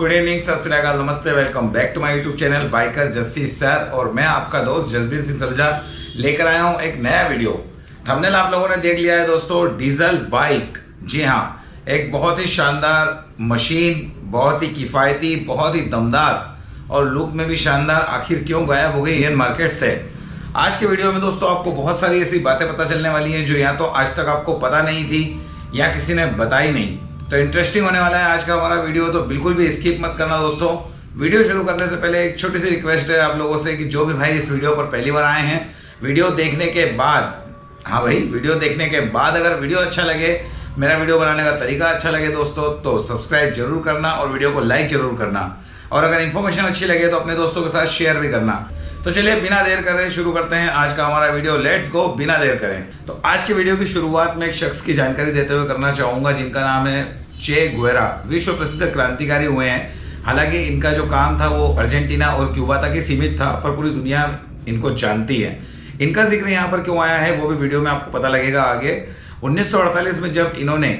Good evening, सत श्री अकाल, नमस्ते, welcome back to my YouTube channel biker Jassi sir. और मैं आपका दोस्त जसबीर सिंह सलूजा लेकर आया हूं एक नया वीडियो। थंबनेल आप लोगों ने देख लिया है दोस्तों, डीजल बाइक। जी हाँ, एक बहुत ही शानदार मशीन, बहुत ही किफायती, बहुत ही दमदार और लुक में भी शानदार। आखिर क्यों गायब हो गई इंडियन मार्केट से? आज के वीडियो में दोस्तों आपको बहुत सारी ऐसी बातें पता चलने वाली हैं जो या तो आज तक आपको पता नहीं थी या किसी ने बताई नहीं। तो इंटरेस्टिंग होने वाला है आज का हमारा वीडियो, तो बिल्कुल भी स्किप मत करना दोस्तों। वीडियो शुरू करने से पहले एक छोटी सी रिक्वेस्ट है आप लोगों से कि जो भी भाई इस वीडियो पर पहली बार आए हैं, वीडियो देखने के बाद, हाँ भाई, वीडियो देखने के बाद अगर वीडियो अच्छा लगे, मेरा वीडियो बनाने का तरीका अच्छा लगे दोस्तों, तो सब्सक्राइब जरूर करना और वीडियो को लाइक जरूर करना। और अगर इन्फॉर्मेशन अच्छी लगे तो अपने दोस्तों के साथ शेयर भी करना। तो चलिए बिना देर करे शुरू करते हैं आज का हमारा वीडियो। लेट्स गो, बिना देर करें। तो आज की वीडियो की शुरुआत में एक शख्स की जानकारी देते हुए करना चाहूंगा जिनका नाम है चे गुवेरा। विश्व प्रसिद्ध क्रांतिकारी हुए हैं। हालांकि इनका जो काम था वो अर्जेंटीना और क्यूबा तक ही सीमित था, पर पूरी दुनिया इनको जानती है। इनका जिक्र यहाँ पर क्यों आया है वो भी वीडियो में आपको पता लगेगा आगे। 1948 में जब इन्होंने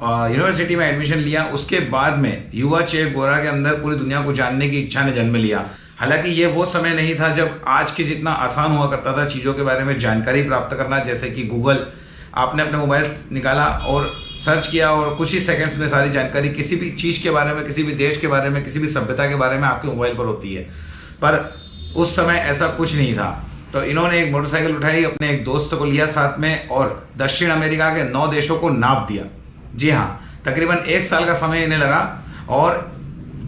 यूनिवर्सिटी में एडमिशन लिया, उसके बाद में युवा चे गुवेरा के अंदर पूरी दुनिया को जानने की इच्छा ने जन्म लिया। हालांकि ये वो समय नहीं था जब आज के जितना आसान हुआ करता था चीज़ों के बारे में जानकारी प्राप्त करना। जैसे कि गूगल, आपने अपने मोबाइल निकाला और सर्च किया और कुछ ही सेकंड्स में सारी जानकारी किसी भी चीज़ के बारे में, किसी भी देश के बारे में, किसी भी सभ्यता के बारे में आपके मोबाइल पर होती है। पर उस समय ऐसा कुछ नहीं था। तो इन्होंने एक मोटरसाइकिल उठाई, अपने एक दोस्त को लिया साथ में और दक्षिण अमेरिका के 9 देशों को नाप दिया। जी हाँ, तकरीबन 1 साल का समय इन्हें लगा। और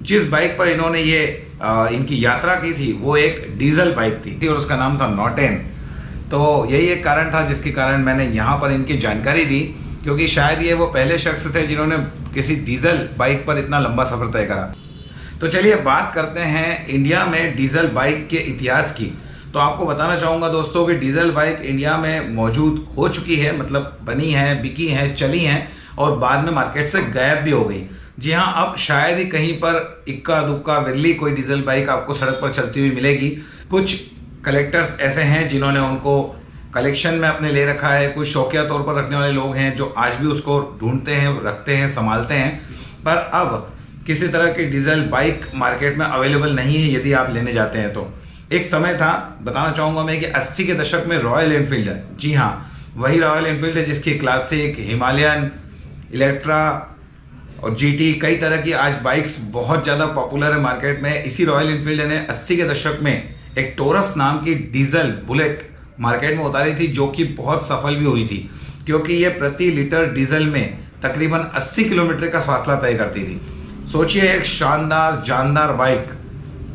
जिस बाइक पर इन्होंने ये इनकी यात्रा की थी वो एक डीजल बाइक थी और उसका नाम था नॉटेन। तो यही एक कारण था जिसके कारण मैंने यहाँ पर इनकी जानकारी दी, क्योंकि शायद ये वो पहले शख्स थे जिन्होंने किसी डीजल बाइक पर इतना लंबा सफर तय करा। तो चलिए बात करते हैं इंडिया में डीजल बाइक के इतिहास की। तो आपको बताना चाहूँगा दोस्तों कि डीजल बाइक इंडिया में मौजूद हो चुकी है, मतलब बनी है, बिकी है, चली हैं और बाद में मार्केट से गायब भी हो गई। जी हाँ, अब शायद ही कहीं पर इक्का दुक्का विरली कोई डीजल बाइक आपको सड़क पर चलती हुई मिलेगी। कुछ कलेक्टर्स ऐसे हैं जिन्होंने उनको कलेक्शन में अपने ले रखा है, कुछ शौकिया तौर पर रखने वाले लोग हैं जो आज भी उसको ढूंढते हैं, रखते हैं, संभालते हैं। पर अब किसी तरह की डीजल बाइक मार्केट में अवेलेबल नहीं है यदि आप लेने जाते हैं तो। एक समय था, बताना चाहूँगा मैं, कि 80 के दशक में रॉयल एनफील्ड है। जी हाँ, वही रॉयल एनफील्ड है जिसकी क्लासिक, हिमालयन, इलेक्ट्रा और जीटी, कई तरह की आज बाइक्स बहुत ज़्यादा पॉपुलर है मार्केट में। इसी रॉयल एनफील्ड ने 80 के दशक में एक टोरस नाम की डीजल बुलेट मार्केट में उतारी थी, जो कि बहुत सफल भी हुई थी, क्योंकि ये प्रति लीटर डीजल में तकरीबन 80 किलोमीटर का फासला तय करती थी। सोचिए, एक शानदार जानदार बाइक।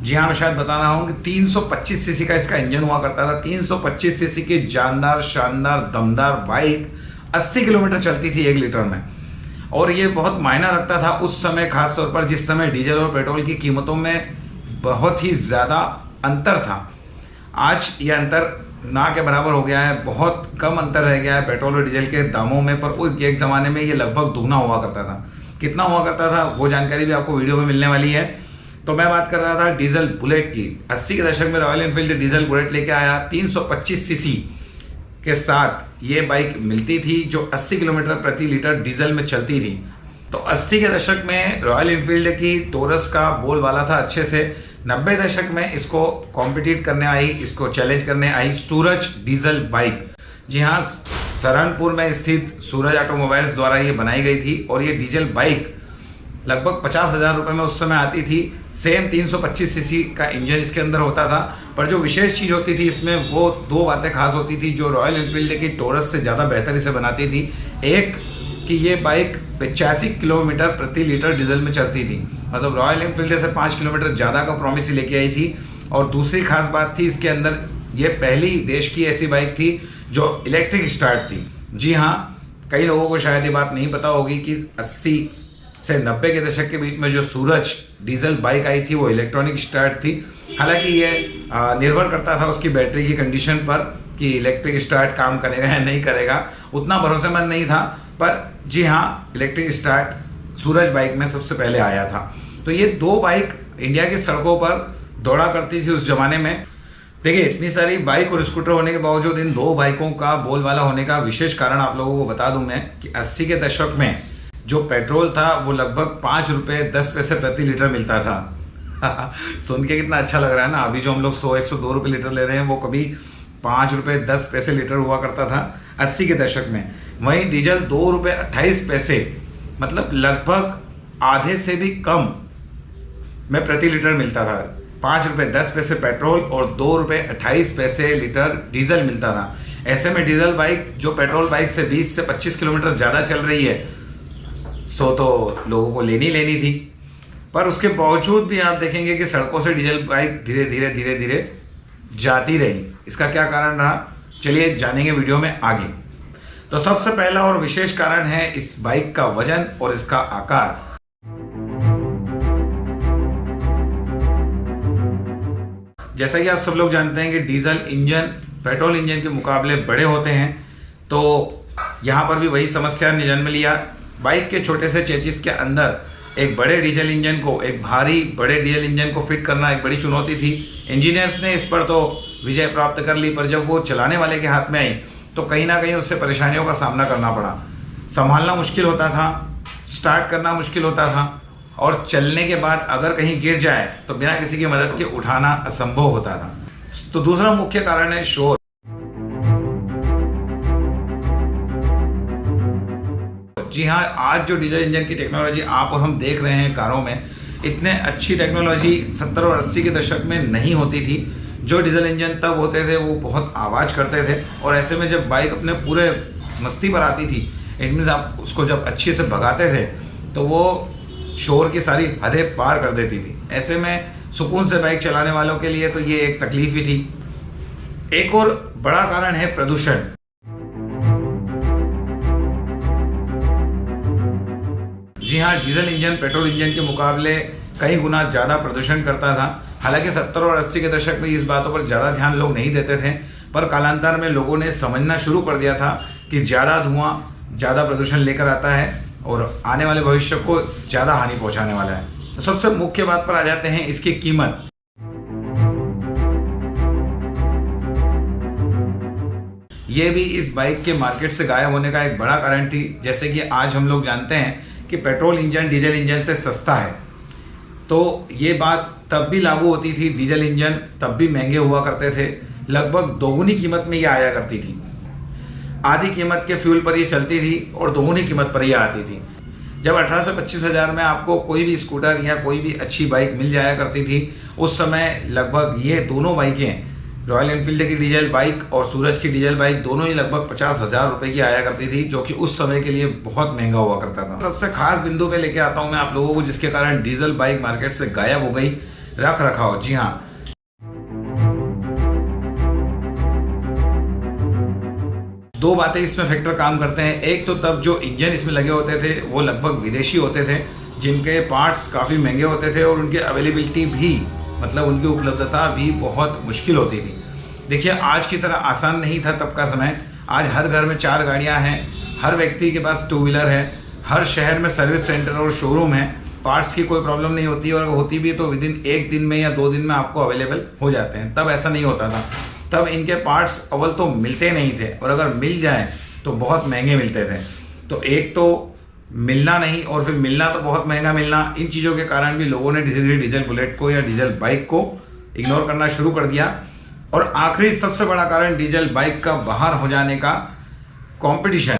जी हाँ, मैं शायद बता रहा हूँ कि 325 सीसी का इसका इंजन हुआ करता था। 325 सीसी की जानदार शानदार दमदार बाइक 80 किलोमीटर चलती थी 1 लीटर में। और ये बहुत मायना रखता था उस समय, खास तौर पर जिस समय डीजल और पेट्रोल की कीमतों में बहुत ही ज़्यादा अंतर था। आज ये अंतर ना के बराबर हो गया है, बहुत कम अंतर रह गया है पेट्रोल और डीजल के दामों में। पर उस एक ज़माने में ये लगभग दुगना हुआ करता था। कितना हुआ करता था वो जानकारी भी आपको वीडियो में मिलने वाली है। तो मैं बात कर रहा था डीजल बुलेट की। 80 के दशक में रॉयल एनफील्ड डीजल बुलेट लेके आया। 325 सीसी के साथ ये बाइक मिलती थी जो 80 किलोमीटर प्रति लीटर डीजल में चलती थी। तो 80 के दशक में रॉयल एनफील्ड की टोरस का बोलबाला था अच्छे से। 90 दशक में इसको कॉम्पिटिट करने आई, इसको चैलेंज करने आई सूरज डीजल बाइक। जी हाँ, सहारनपुर में स्थित सूरज ऑटोमोबाइल्स द्वारा ये बनाई गई थी और ये डीजल बाइक लगभग 50,000 रुपये में उस समय आती थी। सेम 325 सीसी का इंजन इसके अंदर होता था। पर जो विशेष चीज़ होती थी इसमें, वो 2 बातें खास होती थी जो रॉयल एनफील्ड की टोरस से ज़्यादा बेहतर इसे बनाती थी। एक कि ये बाइक 85 किलोमीटर प्रति लीटर डीजल में चलती थी, मतलब रॉयल एनफील्ड से 5 किलोमीटर ज़्यादा का प्रॉमिस ही लेके आई थी। और दूसरी खास बात थी इसके अंदर, ये पहली देश की ऐसी बाइक थी जो इलेक्ट्रिक स्टार्ट थी। जी हाँ, कई लोगों को शायद ये बात नहीं पता होगी कि 80 से 90 के दशक के बीच में जो सूरज डीजल बाइक आई थी वो इलेक्ट्रॉनिक स्टार्ट थी। हालांकि ये निर्भर करता था उसकी बैटरी की कंडीशन पर कि इलेक्ट्रिक स्टार्ट काम करेगा या नहीं करेगा, उतना भरोसेमंद नहीं था। पर जी हाँ, इलेक्ट्रिक स्टार्ट सूरज बाइक में सबसे पहले आया था। तो ये 2 बाइक इंडिया की सड़कों पर दौड़ा करती थी उस जमाने में। देखिए, इतनी सारी बाइक और स्कूटर होने के बावजूद इन 2 बाइकों का बोलबाला होने का विशेष कारण आप लोगों को बता दूं मैं कि 80 के दशक में जो पेट्रोल था वो लगभग 5 रुपये 10 पैसे प्रति लीटर मिलता था। सुन के कितना अच्छा लग रहा है ना। अभी जो हम लोग 100-102 रुपये लीटर ले रहे हैं वो कभी 5 रुपये 10 पैसे लीटर हुआ करता था 80 के दशक में। वहीं डीजल 2 रुपये 28 पैसे, मतलब लगभग आधे से भी कम में प्रति लीटर मिलता था। 5 रुपये 10 पैसे पेट्रोल और 2 रुपये 28 पैसे लीटर डीजल मिलता था। ऐसे में डीजल बाइक जो पेट्रोल बाइक से 20 से 25 किलोमीटर ज़्यादा चल रही है, सो तो लोगों को लेनी थी। पर उसके बावजूद भी आप देखेंगे कि सड़कों से डीजल बाइक धीरे धीरे जाती रही। इसका क्या कारण रहा, चलिए जानेंगे वीडियो में आगे। तो सबसे पहला और विशेष कारण है इस बाइक का वजन और इसका आकार। जैसा कि आप सब लोग जानते हैं कि डीजल इंजन पेट्रोल इंजन के मुकाबले बड़े होते हैं, तो यहाँ पर भी वही समस्या ने जन्म लिया। बाइक के छोटे से चेसिस के अंदर एक बड़े डीजल इंजन को, एक भारी बड़े डीजल इंजन को फिट करना एक बड़ी चुनौती थी। इंजीनियर्स ने इस पर तो विजय प्राप्त कर ली, पर जब वो चलाने वाले के हाथ में आई तो कहीं ना कहीं उससे परेशानियों का सामना करना पड़ा। संभालना मुश्किल होता था, स्टार्ट करना मुश्किल होता था, और चलने के बाद अगर कहीं गिर जाए तो बिना किसी की मदद के उठाना असंभव होता था। तो दूसरा मुख्य कारण है शोर। जी हाँ, आज जो डीजल इंजन की टेक्नोलॉजी आप और हम देख रहे हैं कारों में, इतने अच्छी टेक्नोलॉजी 70 और 80 के दशक में नहीं होती थी। जो डीजल इंजन तब होते थे वो बहुत आवाज़ करते थे, और ऐसे में जब बाइक अपने पूरे मस्ती पर आती थी, इट मीन्स आप उसको जब अच्छे से भगाते थे तो वो शोर की सारी हदें पार कर देती थी। ऐसे में सुकून से बाइक चलाने वालों के लिए तो ये एक तकलीफ भी थी। एक और बड़ा कारण है प्रदूषण। जी हाँ, डीजल इंजन पेट्रोल इंजन के मुकाबले कई गुना ज़्यादा प्रदूषण करता था। हालांकि 70 और 80 के दशक में इस बातों पर ज़्यादा ध्यान लोग नहीं देते थे, पर कालांतर में लोगों ने समझना शुरू कर दिया था कि ज़्यादा धुआं ज़्यादा प्रदूषण लेकर आता है और आने वाले भविष्य को ज़्यादा हानि पहुंचाने वाला है। तो सबसे मुख्य बात पर आ जाते हैं, इसकी कीमत। ये भी इस बाइक के मार्केट से गायब होने का एक बड़ा कारण थी। जैसे कि आज हम लोग जानते हैं कि पेट्रोल इंजन डीजल इंजन से सस्ता है, तो ये बात तब भी लागू होती थी। डीजल इंजन तब भी महंगे हुआ करते थे, लगभग दोगुनी कीमत में ये आया करती थी। आधी कीमत के फ्यूल पर ये चलती थी और दोगुनी कीमत पर ये आती थी। जब 18 से 25 हज़ार में आपको कोई भी स्कूटर या कोई भी अच्छी बाइक मिल जाया करती थी, उस समय लगभग ये दोनों बाइकें, रॉयल एनफील्ड की डीजल बाइक और सूरज की डीजल बाइक, दोनों ही लगभग 50,000 रुपये की आया करती थी, जो कि उस समय के लिए बहुत महंगा हुआ करता था। सबसे खास बिंदु पे लेके आता हूँ मैं आप लोगों को, जिसके कारण डीजल बाइक मार्केट से गायब हो गई, रख रखाव। जी हाँ, दो बातें इसमें फैक्टर काम करते हैं। एक तो तब जो इंजन इसमें लगे होते थे वो लगभग विदेशी होते थे, जिनके पार्ट्स काफ़ी महंगे होते थे और उनकी अवेलेबिलिटी भी, मतलब उनकी उपलब्धता भी बहुत मुश्किल होती थी। देखिए, आज की तरह आसान नहीं था तब का समय। आज हर घर में 4 गाड़ियां हैं, हर व्यक्ति के पास 2 व्हीलर है, हर शहर में सर्विस सेंटर और शोरूम है। पार्ट्स की कोई प्रॉब्लम नहीं होती, और होती भी तो विदिन 1 दिन में या 2 दिन में आपको अवेलेबल हो जाते हैं। तब ऐसा नहीं होता था। तब इनके पार्ट्स अव्वल तो मिलते नहीं थे, और अगर मिल जाएं तो बहुत महंगे मिलते थे। तो एक तो मिलना नहीं, और फिर मिलना तो बहुत महंगा मिलना। इन चीज़ों के कारण भी लोगों ने धीरे धीरे डीजल बुलेट को या डीजल बाइक को इग्नोर करना शुरू कर दिया। और आखिरी सबसे बड़ा कारण डीजल बाइक का बाहर हो जाने का कंपटीशन।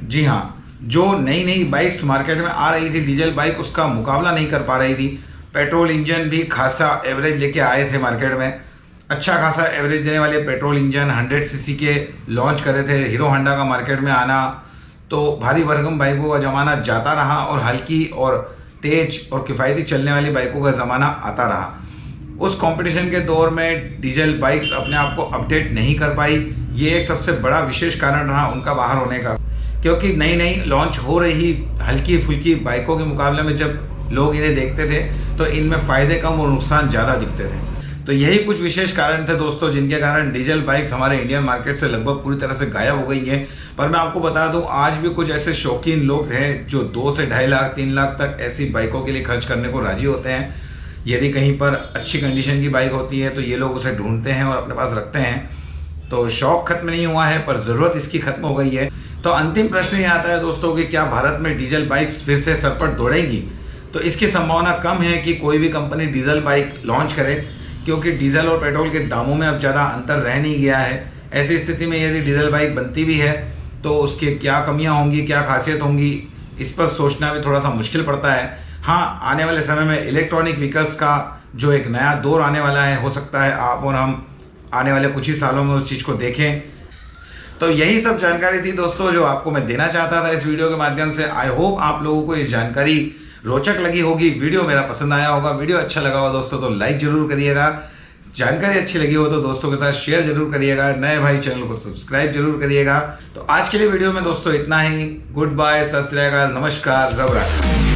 जी हाँ, जो नई नई बाइक्स मार्केट में आ रही थी डीजल बाइक, उसका मुकाबला नहीं कर पा रही थी। पेट्रोल इंजन भी खासा एवरेज लेके आए थे मार्केट में। अच्छा खासा एवरेज देने वाले पेट्रोल इंजन 100 सीसी के लॉन्च करे थे। हीरो होंडा का मार्केट में आना, तो भारी भरकम बाइकों का ज़माना जाता रहा, और हल्की और तेज और किफ़ायती चलने वाली बाइकों का ज़माना आता रहा। उस कंपटीशन के दौर में डीजल बाइक्स अपने आप को अपडेट नहीं कर पाई। ये एक सबसे बड़ा विशेष कारण रहा उनका बाहर होने का, क्योंकि नई नई लॉन्च हो रही हल्की फुल्की बाइकों के मुकाबले में जब लोग इन्हें देखते थे तो इनमें फ़ायदे कम और नुकसान ज़्यादा दिखते थे। तो यही कुछ विशेष कारण थे दोस्तों, जिनके कारण डीजल बाइक्स हमारे इंडियन मार्केट से लगभग पूरी तरह से गायब हो गई हैं। पर मैं आपको बता दूं, आज भी कुछ ऐसे शौकीन लोग हैं जो 2 से 2.5 लाख 3 लाख तक ऐसी बाइकों के लिए खर्च करने को राजी होते हैं। यदि कहीं पर अच्छी कंडीशन की बाइक होती है तो ये लोग उसे ढूंढते हैं और अपने पास रखते हैं। तो शौक खत्म नहीं हुआ है पर ज़रूरत इसकी खत्म हो गई है। तो अंतिम प्रश्न ये आता है दोस्तों कि क्या भारत में डीजल बाइक्स फिर से सरपट दौड़ेंगी? तो इसकी संभावना कम है कि कोई भी कंपनी डीजल बाइक लॉन्च करे, क्योंकि डीजल और पेट्रोल के दामों में अब ज़्यादा अंतर रह नहीं गया है। ऐसी स्थिति में यदि डीजल बाइक बनती भी है तो उसके क्या कमियां होंगी, क्या खासियत होंगी, इस पर सोचना भी थोड़ा सा मुश्किल पड़ता है। हाँ, आने वाले समय में इलेक्ट्रॉनिक व्हीकल्स का जो एक नया दौर आने वाला है, हो सकता है आप और हम आने वाले कुछ ही सालों में उस चीज़ को देखें। तो यही सब जानकारी थी दोस्तों जो आपको मैं देना चाहता था इस वीडियो के माध्यम से। आई होप आप लोगों को ये जानकारी रोचक लगी होगी, वीडियो मेरा पसंद आया होगा। वीडियो अच्छा लगा हो दोस्तों तो लाइक जरूर करिएगा, जानकारी अच्छी लगी हो तो दोस्तों के साथ शेयर जरूर करिएगा, नए भाई चैनल को सब्सक्राइब जरूर करिएगा। तो आज के लिए वीडियो में दोस्तों इतना ही। गुड बाय, सत श्री अकाल, नमस्कार, रब राखा।